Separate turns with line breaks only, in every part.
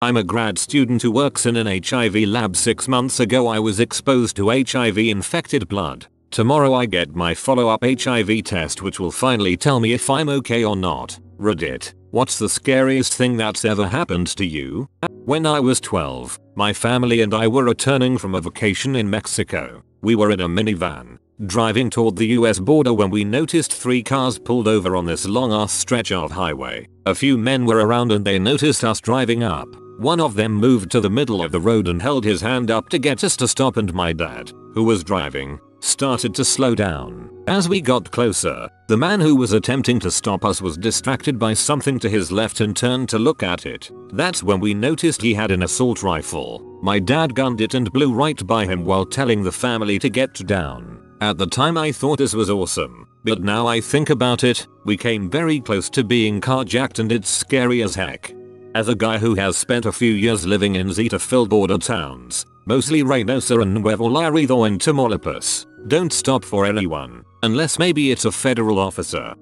I'm a grad student who works in an HIV lab. 6 months ago I was exposed to HIV infected blood. Tomorrow I get my follow-up HIV test which will finally tell me if I'm okay or not. Reddit. What's the scariest thing that's ever happened to you? When I was 12, my family and I were returning from a vacation in Mexico. We were in a minivan, driving toward the US border when we noticed 3 cars pulled over on this long ass stretch of highway. A few men were around and they noticed us driving up. One of them moved to the middle of the road and held his hand up to get us to stop, and my dad, who was driving, started to slow down. As we got closer, the man who was attempting to stop us was distracted by something to his left and turned to look at it. That's when we noticed he had an assault rifle. My dad gunned it and blew right by him while telling the family to get down. At the time I thought this was awesome, but now I think about it, we came very close to being carjacked and it's scary as heck. As a guy who has spent a few years living in Zeta-filled border towns, mostly Reynosa and Nuevo Laredo and Tamaulipas, don't stop for anyone, unless maybe it's a federal officer.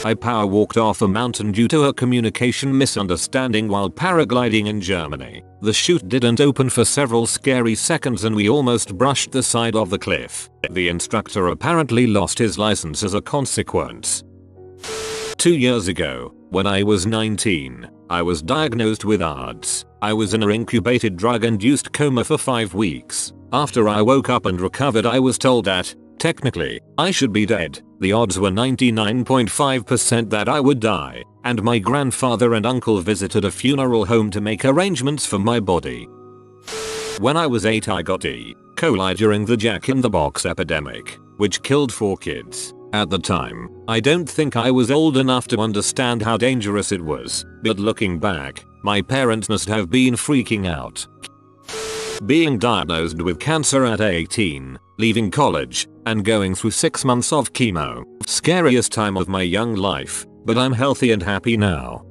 I power walked off a mountain due to a communication misunderstanding while paragliding in Germany. The chute didn't open for several scary seconds and we almost brushed the side of the cliff. The instructor apparently lost his license as a consequence. 2 years ago, when I was 19, I was diagnosed with AIDS. I was in an incubated drug-induced coma for 5 weeks. After I woke up and recovered I was told that, technically, I should be dead. The odds were 99.5% that I would die, and my grandfather and uncle visited a funeral home to make arrangements for my body. When I was 8 I got E. coli during the Jack-in-the-Box epidemic, which killed 4 kids. At the time, I don't think I was old enough to understand how dangerous it was, but looking back, my parents must have been freaking out. Being diagnosed with cancer at 18, leaving college, and going through 6 months of chemo. Scariest time of my young life, but I'm healthy and happy now.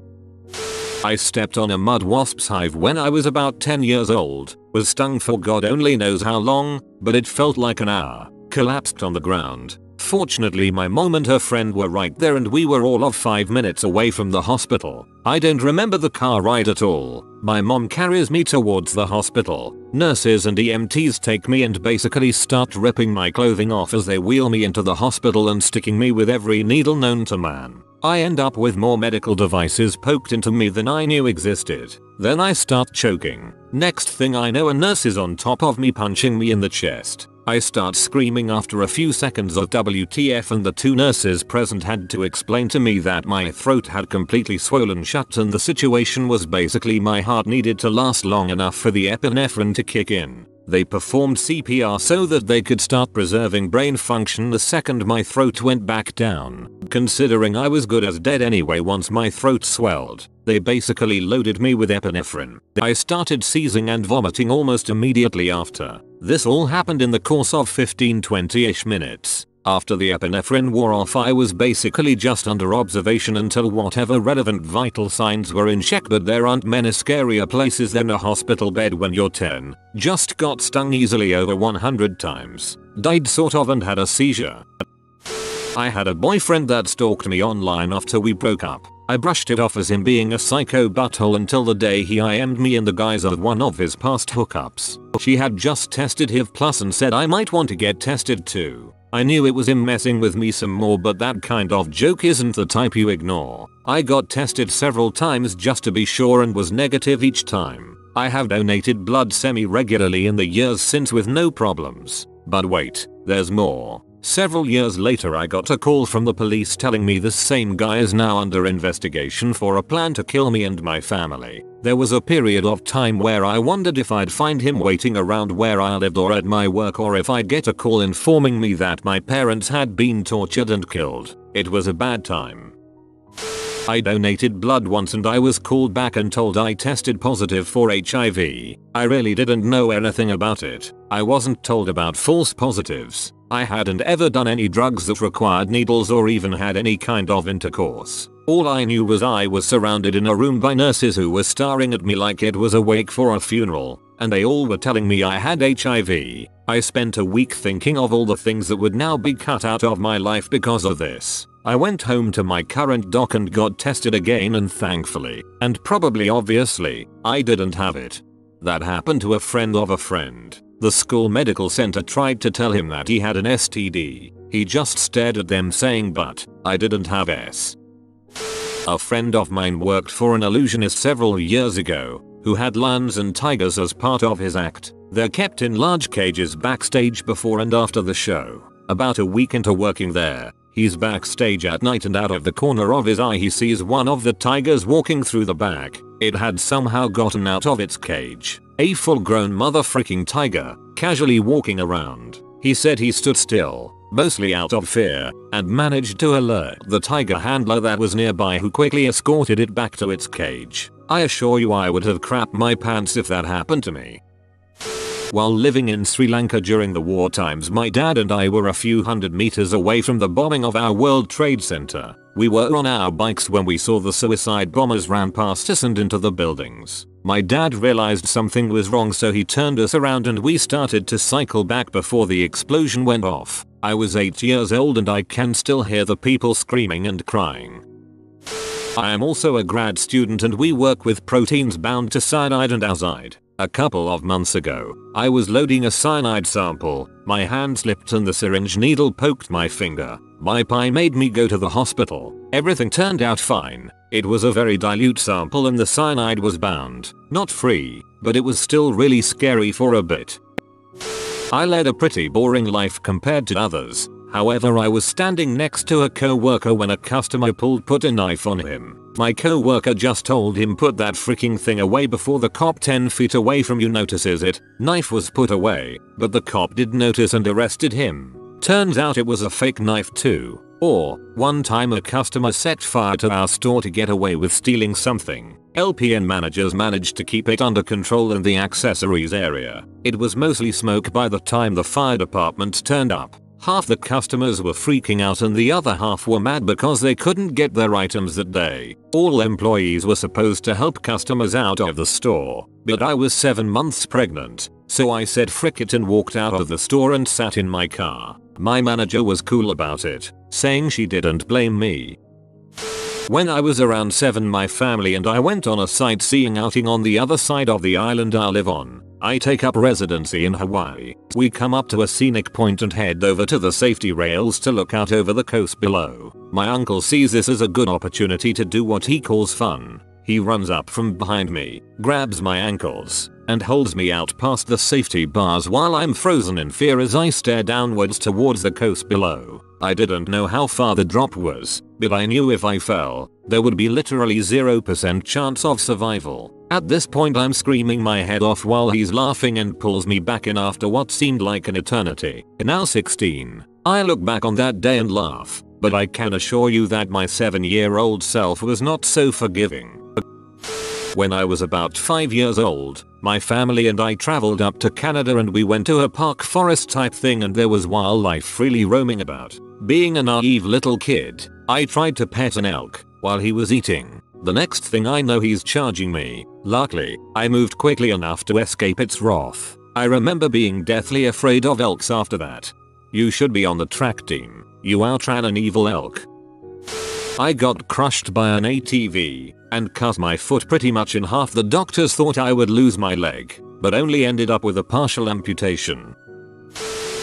I stepped on a mud wasp's hive when I was about 10 years old, was stung for God only knows how long, but it felt like an hour, collapsed on the ground. Fortunately my mom and her friend were right there and we were all of 5 minutes away from the hospital. I don't remember the car ride at all. My mom carries me towards the hospital. Nurses and EMTs take me and basically start ripping my clothing off as they wheel me into the hospital and sticking me with every needle known to man. I end up with more medical devices poked into me than I knew existed. Then I start choking. Next thing I know a nurse is on top of me punching me in the chest. I start screaming after a few seconds of WTF and the 2 nurses present had to explain to me that my throat had completely swollen shut and the situation was basically my heart needed to last long enough for the epinephrine to kick in. They performed CPR so that they could start preserving brain function the second my throat went back down. Considering I was good as dead anyway once my throat swelled, they basically loaded me with epinephrine. I started seizing and vomiting almost immediately after. This all happened in the course of 15-20ish minutes. After the epinephrine wore off I was basically just under observation until whatever relevant vital signs were in check, but there aren't many scarier places than a hospital bed when you're 10. Just got stung easily over 100 times. Died sort of and had a seizure. I had a boyfriend that stalked me online after we broke up. I brushed it off as him being a psycho butthole until the day he IM'd me in the guise of one of his past hookups. She had just tested HIV+ and said I might want to get tested too. I knew it was him messing with me some more, but that kind of joke isn't the type you ignore. I got tested several times just to be sure and was negative each time. I have donated blood semi-regularly in the years since with no problems. But wait, there's more. Several years later I got a call from the police telling me this same guy is now under investigation for a plan to kill me and my family. There was a period of time where I wondered if I'd find him waiting around where I lived or at my work, or if I'd get a call informing me that my parents had been tortured and killed. It was a bad time. I donated blood once and I was called back and told I tested positive for HIV. I really didn't know anything about it. I wasn't told about false positives. I hadn't ever done any drugs that required needles or even had any kind of intercourse. All I knew was I was surrounded in a room by nurses who were staring at me like it was a wake for a funeral, and they all were telling me I had HIV. I spent a week thinking of all the things that would now be cut out of my life because of this. I went home to my current doc and got tested again, and thankfully, and probably obviously, I didn't have it. That happened to a friend of a friend. The school medical center tried to tell him that he had an STD. He just stared at them saying, "But I didn't have S." A friend of mine worked for an illusionist several years ago who had lions and tigers as part of his act. They're kept in large cages backstage before and after the show. About a week into working there, he's backstage at night and out of the corner of his eye he sees one of the tigers walking through the back. It had somehow gotten out of its cage. A full-grown motherfreaking tiger, casually walking around. He said he stood still, mostly out of fear, and managed to alert the tiger handler that was nearby, who quickly escorted it back to its cage. I assure you I would have crapped my pants if that happened to me. While living in Sri Lanka during the war times, my dad and I were a few hundred meters away from the bombing of our World Trade Center. We were on our bikes when we saw the suicide bombers ran past us and into the buildings. My dad realized something was wrong, so he turned us around and we started to cycle back before the explosion went off. I was 8 years old and I can still hear the people screaming and crying. I am also a grad student and we work with proteins bound to cyanide and azide. A couple of months ago, I was loading a cyanide sample. My hand slipped and the syringe needle poked my finger. My pie made me go to the hospital. Everything turned out fine. It was a very dilute sample and the cyanide was bound. Not free, but it was still really scary for a bit. I led a pretty boring life compared to others. However, I was standing next to a co-worker when a customer put a knife on him. My co-worker just told him, "Put that freaking thing away before the cop 10 feet away from you notices it." Knife was put away, but the cop did notice and arrested him. Turns out it was a fake knife too. Or, one time a customer set fire to our store to get away with stealing something. LPN managers managed to keep it under control in the accessories area. It was mostly smoke by the time the fire department turned up. Half the customers were freaking out and the other half were mad because they couldn't get their items that day. All employees were supposed to help customers out of the store, but I was 7 months pregnant, so I said frick it and walked out of the store and sat in my car. My manager was cool about it, saying she didn't blame me. When I was around 7, my family and I went on a sightseeing outing on the other side of the island I live on. I take up residency in Hawaii. We come up to a scenic point and head over to the safety rails to look out over the coast below. My uncle sees this as a good opportunity to do what he calls fun. He runs up from behind me, grabs my ankles, and holds me out past the safety bars while I'm frozen in fear as I stare downwards towards the coast below. I didn't know how far the drop was, but I knew if I fell, there would be literally 0% chance of survival. At this point I'm screaming my head off while he's laughing and pulls me back in after what seemed like an eternity. Now 16, I look back on that day and laugh, but I can assure you that my 7-year-old self was not so forgiving. When I was about 5 years old, my family and I traveled up to Canada and we went to a park forest type thing and there was wildlife freely roaming about. Being a naive little kid, I tried to pet an elk while he was eating. The next thing I know he's charging me. Luckily, I moved quickly enough to escape its wrath. I remember being deathly afraid of elks after that. You should be on the track team. You outran an evil elk. I got crushed by an ATV and cut my foot pretty much in half. The doctors thought I would lose my leg, but only ended up with a partial amputation.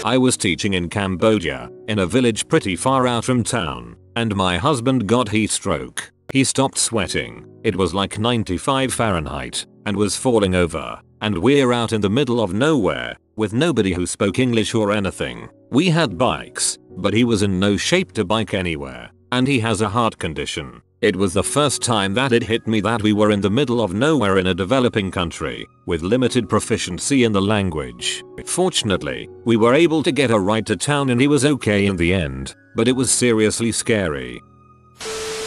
I was teaching in Cambodia, in a village pretty far out from town, and my husband got heat stroke. He stopped sweating, it was like 95 Fahrenheit, and was falling over, and we're out in the middle of nowhere, with nobody who spoke English or anything. We had bikes, but he was in no shape to bike anywhere, and he has a heart condition. It was the first time that it hit me that we were in the middle of nowhere in a developing country, with limited proficiency in the language. Fortunately, we were able to get a ride to town and he was okay in the end, but it was seriously scary.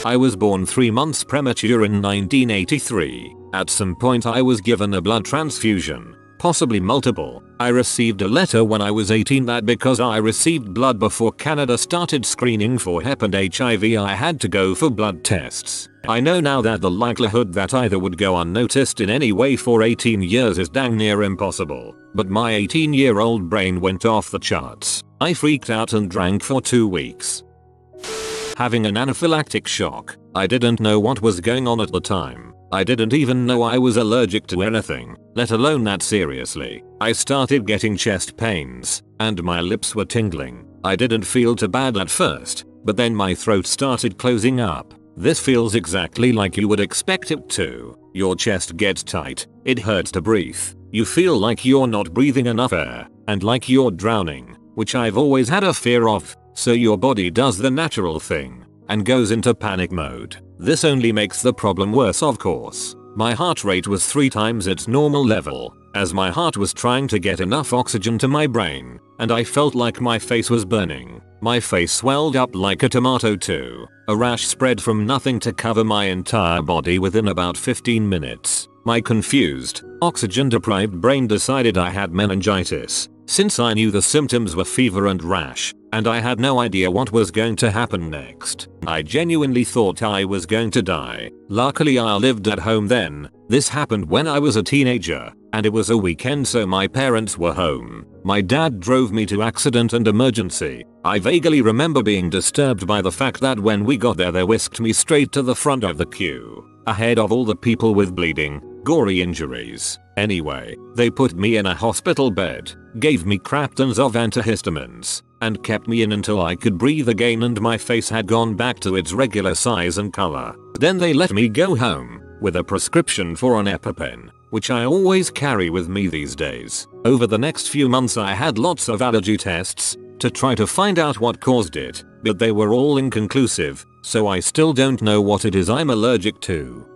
I was born 3 months premature in 1983. At some point I was given a blood transfusion, possibly multiple. I received a letter when I was 18 that because I received blood before Canada started screening for HEP and HIV I had to go for blood tests. I know now that the likelihood that either would go unnoticed in any way for 18 years is dang near impossible, but my 18-year-old brain went off the charts. I freaked out and drank for 2 weeks. Having an anaphylactic shock. I didn't know what was going on at the time. I didn't even know I was allergic to anything, let alone that seriously. I started getting chest pains, and my lips were tingling. I didn't feel too bad at first, but then my throat started closing up. This feels exactly like you would expect it to. Your chest gets tight, it hurts to breathe, you feel like you're not breathing enough air, and like you're drowning, which I've always had a fear of, so your body does the natural thing and goes into panic mode. This only makes the problem worse, of course. My heart rate was 3 times its normal level, as my heart was trying to get enough oxygen to my brain, and I felt like my face was burning. My face swelled up like a tomato too. A rash spread from nothing to cover my entire body within about 15 minutes. My confused, oxygen-deprived brain decided I had meningitis, since I knew the symptoms were fever and rash, and I had no idea what was going to happen next. I genuinely thought I was going to die. Luckily I lived at home then. This happened when I was a teenager, and it was a weekend so my parents were home. My dad drove me to accident and emergency. I vaguely remember being disturbed by the fact that when we got there they whisked me straight to the front of the queue, ahead of all the people with bleeding, gory injuries. Anyway, they put me in a hospital bed, gave me crap tons of antihistamines, and kept me in until I could breathe again and my face had gone back to its regular size and color. Then they let me go home, with a prescription for an EpiPen, which I always carry with me these days. Over the next few months I had lots of allergy tests to try to find out what caused it, but they were all inconclusive, so I still don't know what it is I'm allergic to.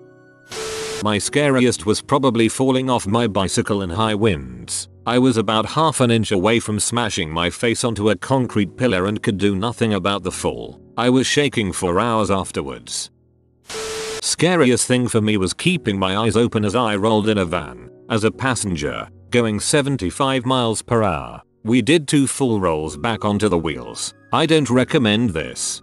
My scariest was probably falling off my bicycle in high winds. I was about half an inch away from smashing my face onto a concrete pillar and could do nothing about the fall. I was shaking for hours afterwards. Scariest thing for me was keeping my eyes open as I rolled in a van, as a passenger, going 75 miles per hour. We did 2 full rolls back onto the wheels. I don't recommend this.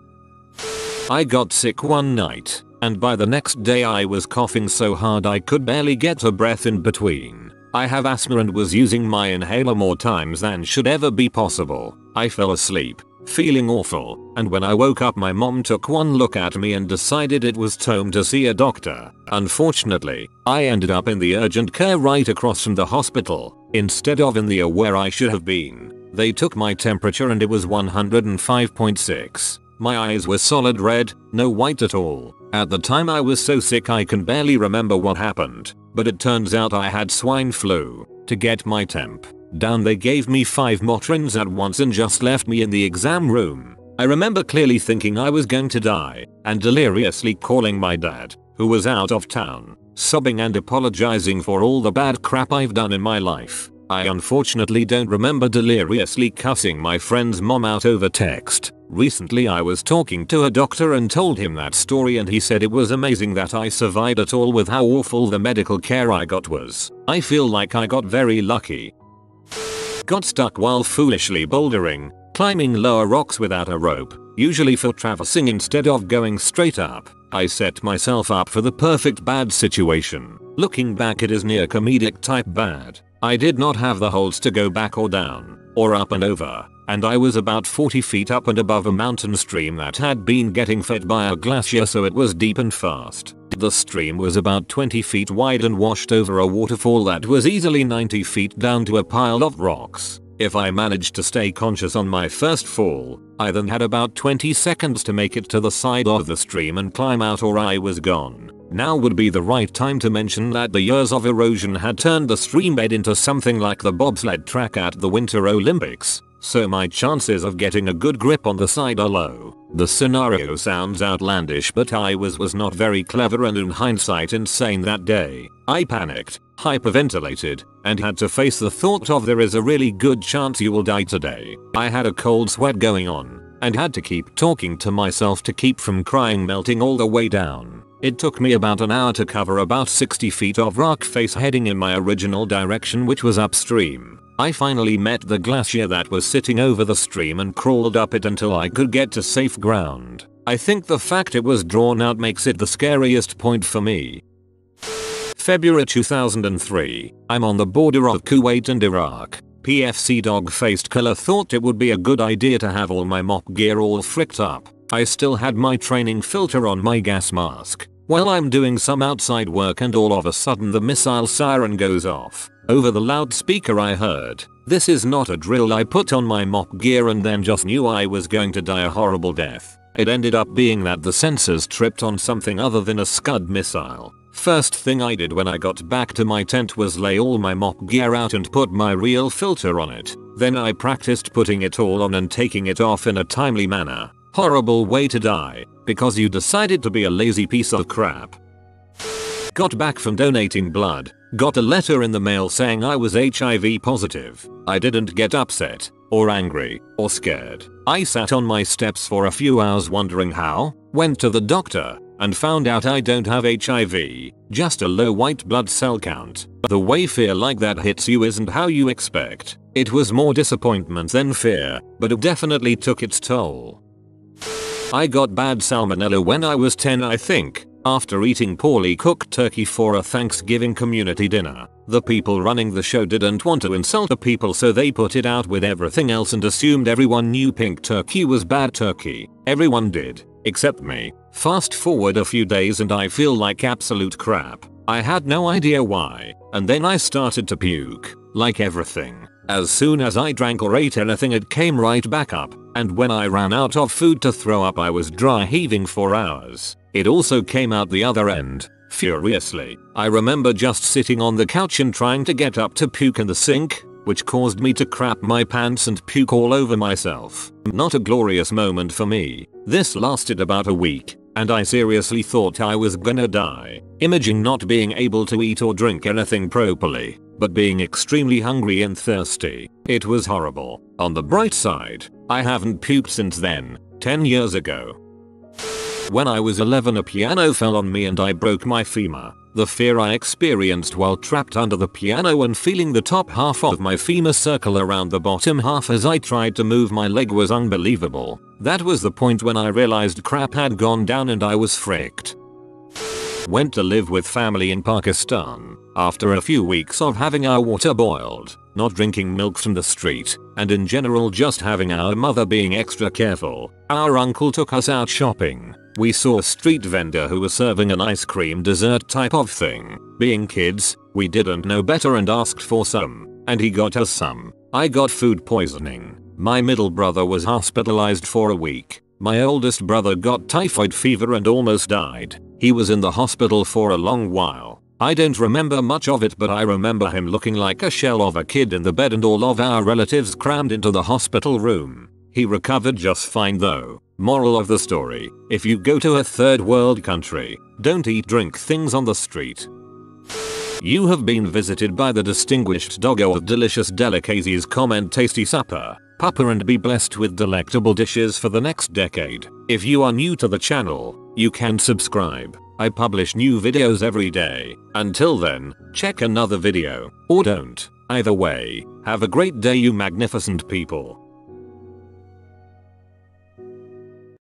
I got sick one night, and by the next day I was coughing so hard I could barely get a breath in between. I have asthma and was using my inhaler more times than should ever be possible. I fell asleep, feeling awful, and when I woke up my mom took one look at me and decided it was time to see a doctor. Unfortunately, I ended up in the urgent care right across from the hospital, instead of in the OR where I should have been. They took my temperature and it was 105.6. My eyes were solid red, no white at all. At the time I was so sick I can barely remember what happened, but it turns out I had swine flu. To get my temp down they gave me 5 Motrins at once and just left me in the exam room. I remember clearly thinking I was going to die, and deliriously calling my dad, who was out of town, sobbing and apologizing for all the bad crap I've done in my life. I unfortunately don't remember deliriously cussing my friend's mom out over text. Recently I was talking to a doctor and told him that story and he said it was amazing that I survived at all with how awful the medical care I got was. I feel like I got very lucky. Got stuck while foolishly bouldering, climbing lower rocks without a rope, usually for traversing instead of going straight up. I set myself up for the perfect bad situation. Looking back it is near comedic type bad. I did not have the holds to go back or down, or up and over, and I was about 40 feet up and above a mountain stream that had been getting fed by a glacier so it was deep and fast. The stream was about 20 feet wide and washed over a waterfall that was easily 90 feet down to a pile of rocks. If I managed to stay conscious on my first fall, I then had about 20 seconds to make it to the side of the stream and climb out or I was gone. Now would be the right time to mention that the years of erosion had turned the stream bed into something like the bobsled track at the Winter Olympics, so my chances of getting a good grip on the side are low. The scenario sounds outlandish but I was not very clever and in hindsight insane that day. I panicked, hyperventilated, and had to face the thought of there is a really good chance you will die today. I had a cold sweat going on, and had to keep talking to myself to keep from crying melting all the way down. It took me about an hour to cover about 60 feet of rock face heading in my original direction which was upstream. I finally met the glacier that was sitting over the stream and crawled up it until I could get to safe ground. I think the fact it was drawn out makes it the scariest point for me. February 2003. I'm on the border of Kuwait and Iraq. PFC dog-faced killer thought it would be a good idea to have all my mop gear all fricked up. I still had my training filter on my gas mask. Well, I'm doing some outside work and all of a sudden the missile siren goes off. Over the loudspeaker I heard, "This is not a drill." I put on my mop gear and then just knew I was going to die a horrible death. It ended up being that the sensors tripped on something other than a Scud missile. First thing I did when I got back to my tent was lay all my mop gear out and put my real filter on it. Then I practiced putting it all on and taking it off in a timely manner. Horrible way to die, because you decided to be a lazy piece of crap. Got back from donating blood, got a letter in the mail saying I was HIV positive. I didn't get upset, or angry, or scared. I sat on my steps for a few hours wondering how, went to the doctor, and found out I don't have HIV, just a low white blood cell count. The way fear like that hits you isn't how you expect. It was more disappointment than fear, but it definitely took its toll. I got bad salmonella when I was 10, I think, after eating poorly cooked turkey for a Thanksgiving community dinner. The people running the show didn't want to insult the people, so they put it out with everything else and assumed everyone knew pink turkey was bad turkey. Everyone did, except me. Fast forward a few days and I feel like absolute crap. I had no idea why, and then I started to puke, like everything. As soon as I drank or ate anything it came right back up, and when I ran out of food to throw up I was dry heaving for hours. It also came out the other end, furiously. I remember just sitting on the couch and trying to get up to puke in the sink, which caused me to crap my pants and puke all over myself. Not a glorious moment for me. This lasted about a week, and I seriously thought I was gonna die. Imagine not being able to eat or drink anything properly, but being extremely hungry and thirsty. It was horrible. On the bright side, I haven't puked since then, 10 years ago. When I was 11 a piano fell on me and I broke my femur. The fear I experienced while trapped under the piano and feeling the top half of my femur circle around the bottom half as I tried to move my leg was unbelievable. That was the point when I realized crap had gone down and I was fricked. Went to live with family in Pakistan. After a few weeks of having our water boiled, not drinking milk from the street, and in general just having our mother being extra careful, our uncle took us out shopping. We saw a street vendor who was serving an ice cream dessert type of thing. Being kids, we didn't know better and asked for some, and he got us some. I got food poisoning. My middle brother was hospitalized for a week. My oldest brother got typhoid fever and almost died. He was in the hospital for a long while. I don't remember much of it, but I remember him looking like a shell of a kid in the bed and all of our relatives crammed into the hospital room. He recovered just fine though. Moral of the story, if you go to a third world country, don't eat drink things on the street. You have been visited by the distinguished doggo of delicious delicacies. Comment tasty supper, pupper, and be blessed with delectable dishes for the next decade. If you are new to the channel, you can subscribe. I publish new videos every day. Until then, check another video, or don't. Either way, have a great day you magnificent people.